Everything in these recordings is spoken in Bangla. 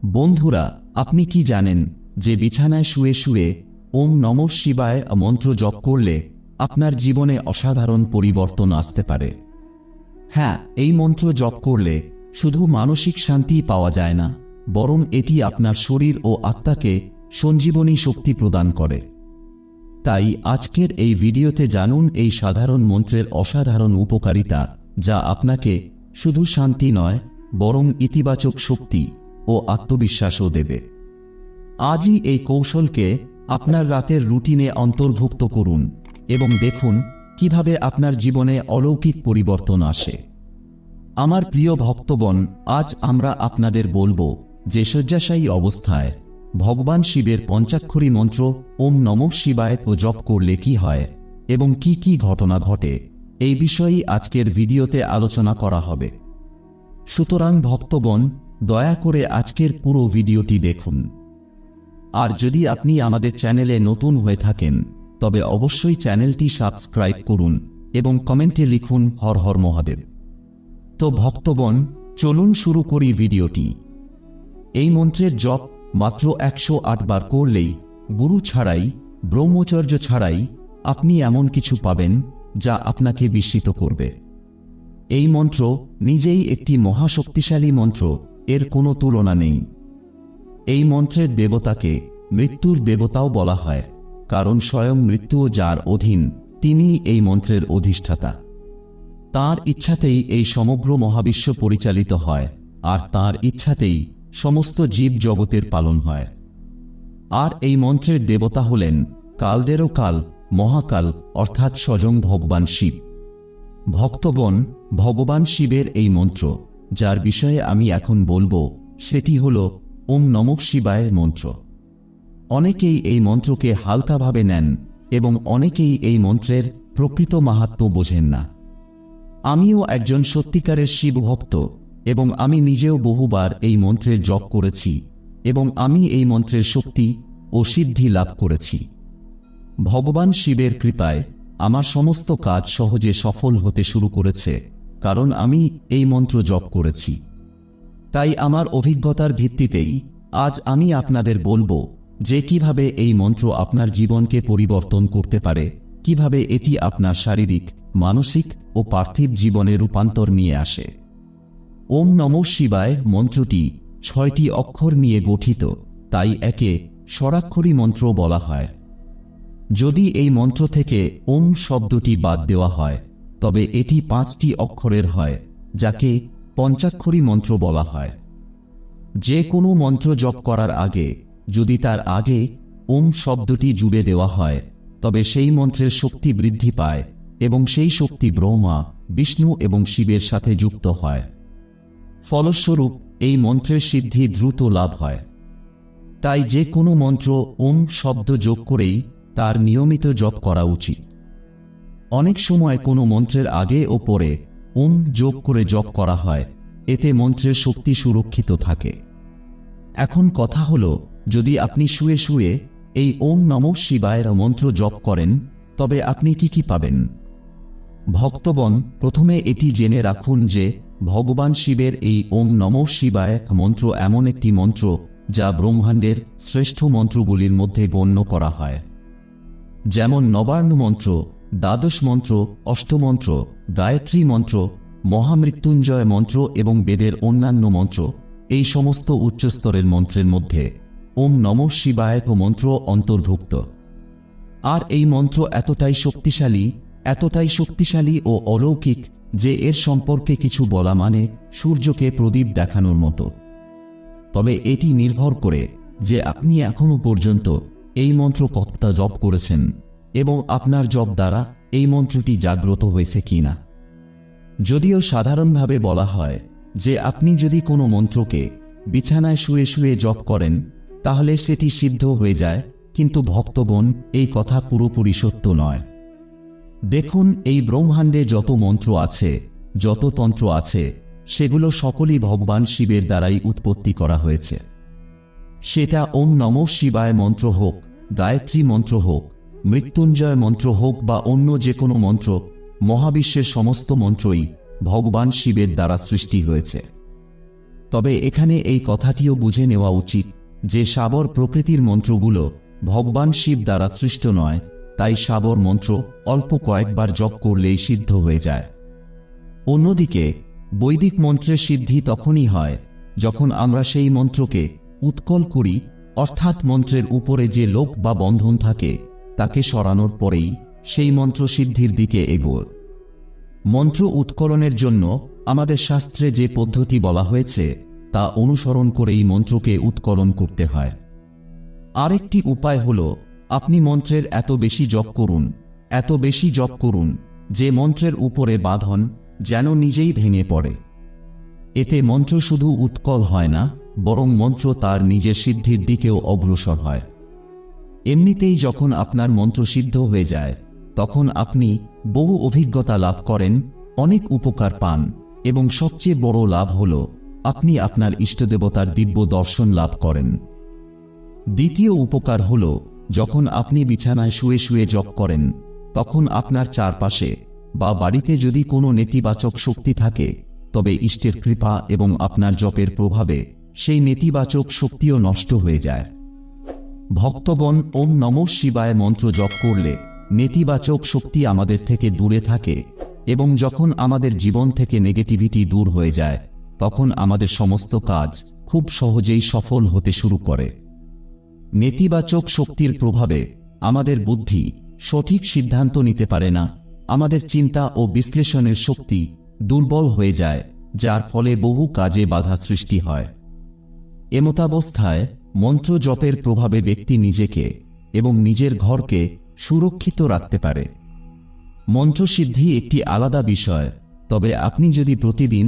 বন্ধুরা, আপনি কি জানেন যে বিছানায় শুয়ে শুয়ে ওম নমঃ শিবায় মন্ত্র জপ করলে আপনার জীবনে অসাধারণ পরিবর্তন আসতে পারে? হ্যাঁ, এই মন্ত্র জপ করলে শুধু মানসিক শান্তি পাওয়া যায় না, বরং এটি আপনার শরীর ও আত্মাকে সঞ্জীবনী শক্তি প্রদান করে। তাই আজকের এই ভিডিওতে জানুন এই সাধারণ মন্ত্রের অসাধারণ উপকারিতা, যা আপনাকে শুধু শান্তি নয়, বরং ইতিবাচক শক্তি ও আত্মবিশ্বাসও দেবে। আজই এই কৌশলকে আপনার রাতের রুটিনে অন্তর্ভুক্ত করুন এবং দেখুন কিভাবে আপনার জীবনে অলৌকিক পরিবর্তন আসে। আমার প্রিয় ভক্তগণ, আজ আমরা আপনাদের বলবো যে শয্যাশায়ী অবস্থায় ভগবান শিবের পঞ্চাক্ষরী মন্ত্র ওম নমঃ শিবায় জপ করলে কি হয় এবং কি কি ঘটনা ঘটে, এই বিষয়েই আজকের ভিডিওতে আলোচনা করা হবে। সুতরাং ভক্তগণ, দয়া করে আজকের পুরো ভিডিওটি দেখুন। আর যদি আপনি আমাদের চ্যানেলে নতুন হয়ে থাকেন, তবে অবশ্যই চ্যানেলটি সাবস্ক্রাইব করুন এবং কমেন্টে লিখুন হর হর মহাদেব। তো ভক্তগণ, চলুন শুরু করি ভিডিওটি। এই মন্ত্রের জপ মাত্র 108 বার করলেই, গুরু ছাড়াই, ব্রহ্মচর্য ছাড়াই আপনি এমন কিছু পাবেন যা আপনাকে বিস্মিত করবে। এই মন্ত্র নিজেই একটি মহাশক্তিশালী মন্ত্র, এর কোনো তুলনা নেই। এই মন্ত্রের দেবতাকে মৃত্যুর দেবতাও বলা হয়, কারণ স্বয়ং মৃত্যুও যার অধীন, তিনি এই মন্ত্রের অধিষ্ঠাতা। তাঁর ইচ্ছাতেই এই সমগ্র মহাবিশ্ব পরিচালিত হয়, আর তাঁর ইচ্ছাতেই সমস্ত জীব জগতের পালন হয়। আর এই মন্ত্রের দেবতা হলেন কালদেরও কাল, মহাকাল, অর্থাৎ স্বয়ং ভগবান শিব। ভক্তগণ, ভগবান শিবের এই মন্ত্র, যার বিষয়ে আমি এখন বলবো, সেটি হল ওম নমঃ শিবায় মন্ত্র। অনেকেই এই মন্ত্রকে হালকাভাবে নেন এবং অনেকেই এই মন্ত্রের প্রকৃত মাহাত্ম্য বোঝেন না। আমিও একজন সত্যিকারের শিব ভক্ত এবং আমি নিজেও বহুবার এই মন্ত্রের জপ করেছি এবং আমি এই মন্ত্রের শক্তি ও সিদ্ধি লাভ করেছি। ভগবান শিবের কৃপায় আমার সমস্ত কাজ সহজে সফল হতে শুরু করেছে, কারণ আমি এই মন্ত্র জপ করেছি। তাই আমার অভিজ্ঞতার ভিত্তিতেই আজ আমি আপনাদের বলবো যে কিভাবে এই মন্ত্র আপনার জীবনকে পরিবর্তন করতে পারে, কিভাবে এটি আপনার শারীরিক, মানসিক ও পার্থিব জীবনে রূপান্তর নিয়ে আসে। ওম নমঃ শিবায় মন্ত্রটি 6টি অক্ষর নিয়ে গঠিত, তাই একে স্বরাক্ষরী মন্ত্র বলা হয়। যদি এই মন্ত্র থেকে ওম শব্দটি বাদ দেওয়া হয়, তবে এটি 5টি অক্ষরের হয়, যাকে পঞ্চাক্ষরী মন্ত্র বলা হয়। যে কোনো মন্ত্র জপ করার আগে যদি তার আগে ওম শব্দটি জুড়ে দেওয়া হয়, তবে সেই মন্ত্রের শক্তি বৃদ্ধি পায় এবং সেই শক্তি ব্রহ্মা, বিষ্ণু এবং শিবের সাথে যুক্ত হয়। ফলস্বরূপ এই মন্ত্রের সিদ্ধি দ্রুত লাভ হয়। তাই যে কোনো মন্ত্র ওম শব্দ যোগ করেই তার নিয়মিত জপ করা উচিত। অনেক সময় কোনো মন্ত্রের আগে ও পরে ওম যোগ করে জপ করা হয়, এতে মন্ত্রের শক্তি সুরক্ষিত থাকে। এখন কথা হলো, যদি আপনি শুয়ে শুয়ে এই ওম নমঃ শিবায়ের মন্ত্র জপ করেন, তবে আপনি কি কি পাবেন? ভক্তগণ, প্রথমে এটি জেনে রাখুন যে ভগবান শিবের এই ওম নমঃ শিবায় মন্ত্র এমন একটি মন্ত্র যা ব্রহ্মাণ্ডের শ্রেষ্ঠ মন্ত্রগুলির মধ্যে গণ্য করা হয়। যেমন নবার্ণ মন্ত্র, দ্বাদশ মন্ত্র, অষ্টমন্ত্র, গায়ত্রী মন্ত্র, মহামৃত্যুঞ্জয় মন্ত্র এবং বেদের অন্যান্য মন্ত্র, এই সমস্ত উচ্চস্তরের মন্ত্রের মধ্যে ওম নমঃ শিবায় মন্ত্র অন্তর্ভুক্ত। আর এই মন্ত্র এতটাই শক্তিশালী ও অলৌকিক যে এর সম্পর্কে কিছু বলা মানে সূর্যকে প্রদীপ দেখানোর মতো। তবে এটি নির্ভর করে যে আপনি এখনো পর্যন্ত এই মন্ত্র কতটা জপ করেছেন এবং আপনার জপ দ্বারা এই মন্ত্রটি জাগ্রত হয়েছে কিনা। যদিও সাধারণভাবে বলা হয় যে আপনি যদি কোনো মন্ত্রকে বিছানায় শুয়ে শুয়ে জপ করেন, তাহলে সেটি সিদ্ধ হয়ে যায়, কিন্তু ভক্তগণ, এই কথা পুরোপুরি সত্য নয়। দেখুন, এই ব্রহ্মাণ্ডে যত মন্ত্র আছে, যত তন্ত্র আছে, সেগুলো সকলই ভগবান শিবের দ্বারাই উৎপত্তি করা হয়েছে। সেটা ওম নমঃ শিবায় মন্ত্র হোক, গায়ত্রী মন্ত্র হোক, মৃত্যুঞ্জয় মন্ত্র হোক বা অন্য যে কোনো মন্ত্র, মহাবিশ্বের সমস্ত মন্ত্রই ভগবান শিবের দ্বারা সৃষ্টি হয়েছে। তবে এখানে এই কথাটিও বুঝে নেওয়া উচিত যে সাবর প্রকৃতির মন্ত্রগুলো ভগবান শিব দ্বারা সৃষ্ট নয়, তাই সাবর মন্ত্র অল্প কয়েকবার জপ করলেই সিদ্ধ হয়ে যায়। অন্যদিকে বৈদিক মন্ত্রের সিদ্ধি তখনই হয় যখন আমরা সেই মন্ত্রকে উৎকল করি, অর্থাৎ মন্ত্রের উপরে যে লোক বা বন্ধন থাকে তাকে সরানোর পরেই সেই মন্ত্র সিদ্ধির দিকে এগোয়। মন্ত্র উৎকলনের জন্য আমাদের শাস্ত্রে যে পদ্ধতি বলা হয়েছে তা অনুসরণ করেই মন্ত্রকে উৎকলন করতে হয়। আরেকটি উপায় হল আপনি মন্ত্রের এত বেশি জপ করুন, এত বেশি জপ করুন যে মন্ত্রের উপরে বাঁধন যেন নিজেই ভেঙে পড়ে। এতে মন্ত্র শুধু উৎকল হয় না, বরং মন্ত্র তার নিজের সিদ্ধির দিকেও অগ্রসর হয়। এমনিতেই যখন আপনার মন্ত্র সিদ্ধ হয়ে যায় তখন আপনি বহু অভিজ্ঞতা লাভ করেন, অনেক উপকার পান এবং সবচেয়ে বড় লাভ হল আপনি আপনার ইষ্টদেবতার দিব্য দর্শন লাভ করেন। দ্বিতীয় উপকার হল যখন আপনি বিছানায় শুয়ে শুয়ে জপ করেন তখন আপনার চারপাশে বা বাড়িতে যদি কোনো নেতিবাচক শক্তি থাকে তবে ইষ্টের কৃপা এবং আপনার জপের প্রভাবে সেই নেতিবাচক শক্তিও নষ্ট হয়ে যায়। ভক্তগণ ওম নমঃ শিবায় মন্ত্র জপ করলে নেতিবাচক শক্তি আমাদের থেকে দূরে থাকে এবং যখন আমাদের জীবন থেকে নেগেটিভিটি দূর হয়ে যায় তখন আমাদের সমস্ত কাজ খুব সহজেই সফল হতে শুরু করে। নেতিবাচক শক্তির প্রভাবে আমাদের বুদ্ধি সঠিক সিদ্ধান্ত নিতে পারে না, আমাদের চিন্তা ও বিশ্লেষণের শক্তি দুর্বল হয়ে যায়, যার ফলে বহু কাজে বাধা সৃষ্টি হয়। এমতাবস্থায় মন্ত্র জপের প্রভাবে ব্যক্তি নিজেকে এবং নিজের ঘরকে সুরক্ষিত রাখতে পারে। মন্ত্রসিদ্ধি একটি আলাদা বিষয়, তবে আপনি যদি প্রতিদিন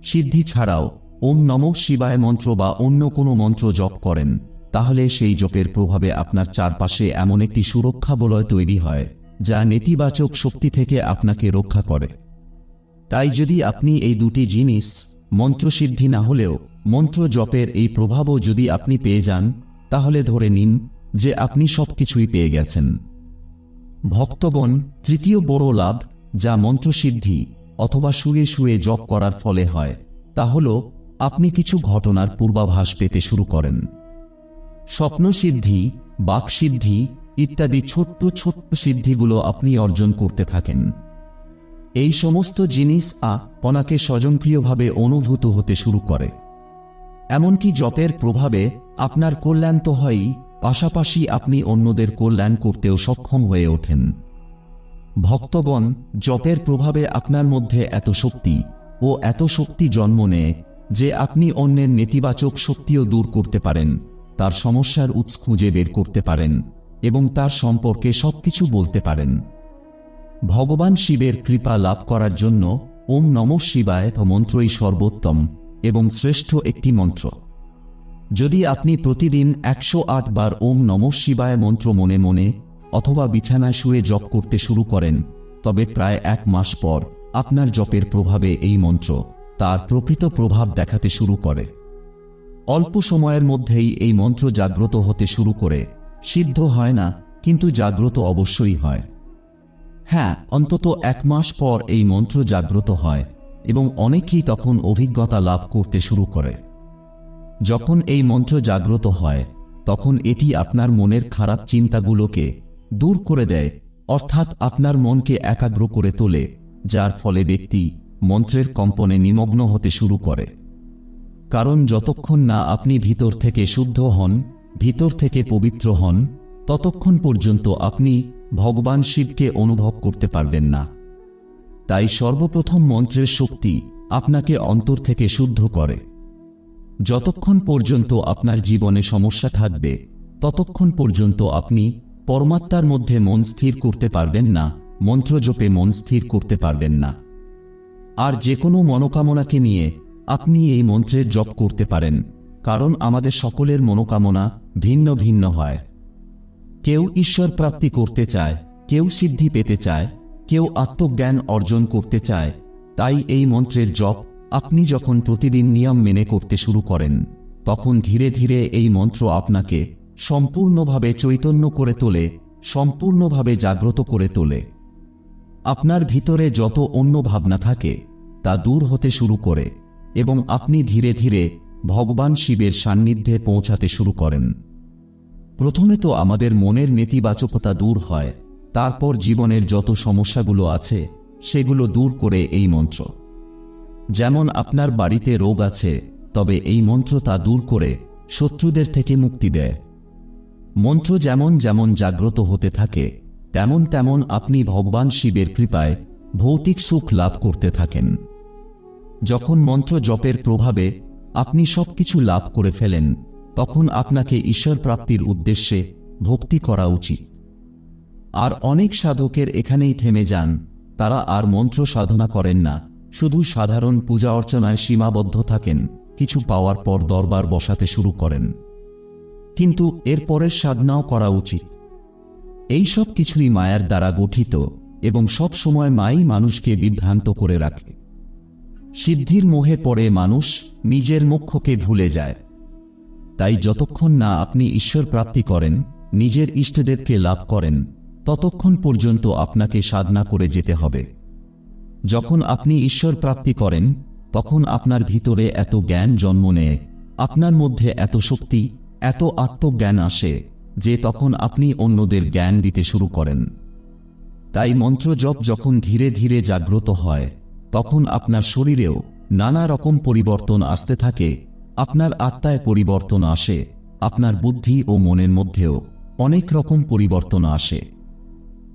সিদ্ধি ছাড়াও ওম নমঃ শিবায় মন্ত্র বা অন্য কোনো মন্ত্র জপ করেন তাহলে সেই জপের প্রভাবে আপনার চারপাশে এমন একটি সুরক্ষা বলয় তৈরি হয় যা নেতিবাচক শক্তি থেকে আপনাকে রক্ষা করে। তাই যদি আপনি এই দুটি জিনিস, মন্ত্রসিদ্ধি না হলেও মন্ত্র জপের এই প্রভাবও যদি আপনি পেয়ে যান তাহলে ধরে নিন যে আপনি সবকিছুই পেয়ে গেছেন। ভক্তগণ, তৃতীয় বড় লাভ যা মন্ত্রসিদ্ধি অথবা শুয়ে শুয়ে জপ করার ফলে হয় তা হল আপনি কিছু ঘটনার পূর্বাভাস পেতে শুরু করেন। স্বপ্নসিদ্ধি, বাকসিদ্ধি ইত্যাদি ছোট্ট ছোট্ট সিদ্ধিগুলো আপনি অর্জন করতে থাকেন। এই সমস্ত জিনিস আপনাকে স্বয়ংক্রিয়ভাবে অনুভূত হতে শুরু করে। এমনকি জপের প্রভাবে আপনার কল্যাণ তো হয়ই, পাশাপাশি আপনি অন্যদের কল্যাণ করতেও সক্ষম হয়ে ওঠেন। ভক্তগণ, জপের প্রভাবে আপনার মধ্যে এত শক্তি জন্ম নেয় যে আপনি অন্যের নেতিবাচক শক্তিও দূর করতে পারেন, তার সমস্যার উৎস খুঁজে বের করতে পারেন এবং তার সম্পর্কে সবকিছু বলতে পারেন। ভগবান শিবের কৃপা লাভ করার জন্য ওম নমঃ শিবায় মন্ত্রই সর্বোত্তম এবং শ্রেষ্ঠ একটি মন্ত্র। যদি আপনি প্রতিদিন 108 বার ওম নমঃ শিবায় মন্ত্র মনে মনে অথবা বিছানায় শুয়ে জপ করতে শুরু করেন তবে প্রায় 1 মাস পর আপনার জপের প্রভাবে এই মন্ত্র তার প্রকৃত প্রভাব দেখাতে শুরু করে। অল্প সময়ের মধ্যেই এই মন্ত্র জাগ্রত হতে শুরু করে। সিদ্ধ হয় না, কিন্তু জাগ্রত অবশ্যই হয়। হ্যাঁ, অন্তত 1 মাস পর এই মন্ত্র জাগ্রত হয় এবং অনেকেই তখন অভিজ্ঞতা লাভ করতে শুরু করে। যখন এই মন্ত্র জাগ্রত হয় তখন এটি আপনার মনের খারাপ চিন্তাগুলোকে দূর করে দেয়, অর্থাৎ আপনার মনকে একাগ্র করে তোলে, যার ফলে ব্যক্তি মন্ত্রের কম্পনে নিমগ্ন হতে শুরু করে। কারণ যতক্ষণ না আপনি ভিতর থেকে শুদ্ধ হন, ভিতর থেকে পবিত্র হন, ততক্ষণ পর্যন্ত আপনি ভগবান শিবকে অনুভব করতে পারবেন না। তাই সর্বপ্রথম মন্ত্রের শক্তি আপনাকে অন্তর থেকে শুদ্ধ করে। যতক্ষণ পর্যন্ত আপনার জীবনে সমস্যা থাকবে ততক্ষণ পর্যন্ত আপনি পরমাত্মার মধ্যে মন স্থির করতে পারবেন না, মন্ত্র জপে মন স্থির করতে পারবেন না। আর যে কোনো মনোকামনাকে নিয়ে আপনি এই মন্ত্রের জপ করতে পারেন, কারণ আমাদের সকলের মনোকামনা ভিন্ন ভিন্ন হয়। কেউ ঈশ্বর প্রাপ্তি করতে চায়, কেউ সিদ্ধি পেতে চায়, কেউ আত্মজ্ঞান অর্জন করতে চায়। তাই এই মন্ত্রের জপ আপনি যখন প্রতিদিন নিয়ম মেনে করতে শুরু করেন তখন ধীরে ধীরে এই মন্ত্র আপনাকে সম্পূর্ণভাবে চৈতন্য করে তোলে, সম্পূর্ণভাবে জাগ্রত করে তোলে। আপনার ভিতরে যত অন্য ভাবনা থাকে তা দূর হতে শুরু করে এবং আপনি ধীরে ধীরে ভগবান শিবের সান্নিধ্যে পৌঁছাতে শুরু করেন। প্রথমে তো আমাদের মনের নেতিবাচকতা দূর হয়, তারপর জীবনের যত সমস্যাগুলো আছে সেগুলো দূর করে এই মন্ত্র। যেমন আপনার বাড়িতে রোগ আছে, তবে এই মন্ত্র তা দূর করে শত্রুদের থেকে মুক্তি দেয়। মন্ত্র যেমন যেমন জাগ্রত হতে থাকে তেমন তেমন আপনি ভগবান শিবের কৃপায় ভৌতিক সুখ লাভ করতে থাকেন। যখন মন্ত্র জপের প্রভাবে আপনি সবকিছু লাভ করে ফেলেন, তখন আপনাকে ঈশ্বর প্রাপ্তির উদ্দেশ্যে ভক্তি করা উচিত। আর অনেক সাধকের এখানেই থেমে যান, তারা আর মন্ত্র সাধনা করেন না, শুধু সাধারণ পূজা অর্চনায় সীমাবদ্ধ থাকেন, কিছু পাওয়ার পর দরবার বসাতে শুরু করেন। কিন্তু এর পরের সাধনাও করা উচিত। এই সব কিছুই মায়ার দ্বারা গঠিত এবং সব সময় মাই মানুষকে বিভ্রান্ত করে রাখে। সিদ্ধির মোহে পড়ে মানুষ নিজের মোক্ষকে ভুলে যায়। তাই যতক্ষণ না আপনি ঈশ্বর প্রাপ্তি করেন, নিজের ইষ্টদেবকে লাভ করেন, ততক্ষণ পর্যন্ত আপনাকে সাধনা করে যেতে হবে। যখন আপনি ঈশ্বর প্রাপ্তি করেন, তখন আপনার ভিতরে এত জ্ঞান জন্ম নেয়, আপনার মধ্যে এত শক্তি, এত আত্মজ্ঞান আসে যে তখন আপনি অন্যদের জ্ঞান দিতে শুরু করেন। তাই মন্ত্র জপ যখন ধীরে ধীরে জাগ্রত হয়, তখন আপনার শরীরেও নানা রকম পরিবর্তন আসতে থাকে, আপনার আত্মায় পরিবর্তন আসে, আপনার বুদ্ধি ও মনের মধ্যেও অনেক রকম পরিবর্তন আসে।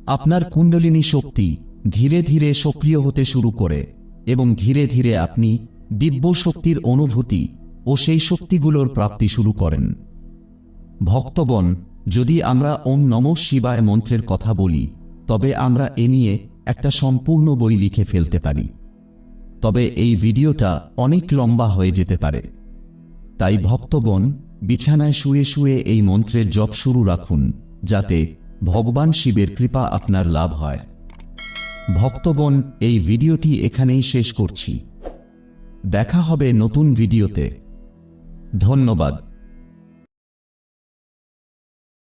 আপনার কুণ্ডলিনী শক্তি ধীরে ধীরে সক্রিয় হতে শুরু করে এবং ধীরে ধীরে আপনি দিব্য শক্তির অনুভূতি ও সেই শক্তিগুলোর প্রাপ্তি শুরু করেন। ভক্তগণ, যদি আমরা ওম নমঃ শিবায় মন্ত্রের কথা বলি, তবে আমরা এ নিয়ে একটা সম্পূর্ণ বই লিখে ফেলতে পারি। তবে এই ভিডিওটা অনেক লম্বা হয়ে যেতে পারে। তাই ভক্তগণ, বিছানায় শুয়ে শুয়ে এই মন্ত্রের জপ শুরু রাখুন, যাতে ভগবান শিবের কৃপা আপনার লাভ হয়। ভক্তগণ, এই ভিডিওটি এখানেই শেষ করছি। দেখা হবে নতুন ভিডিওতে। ধন্যবাদ।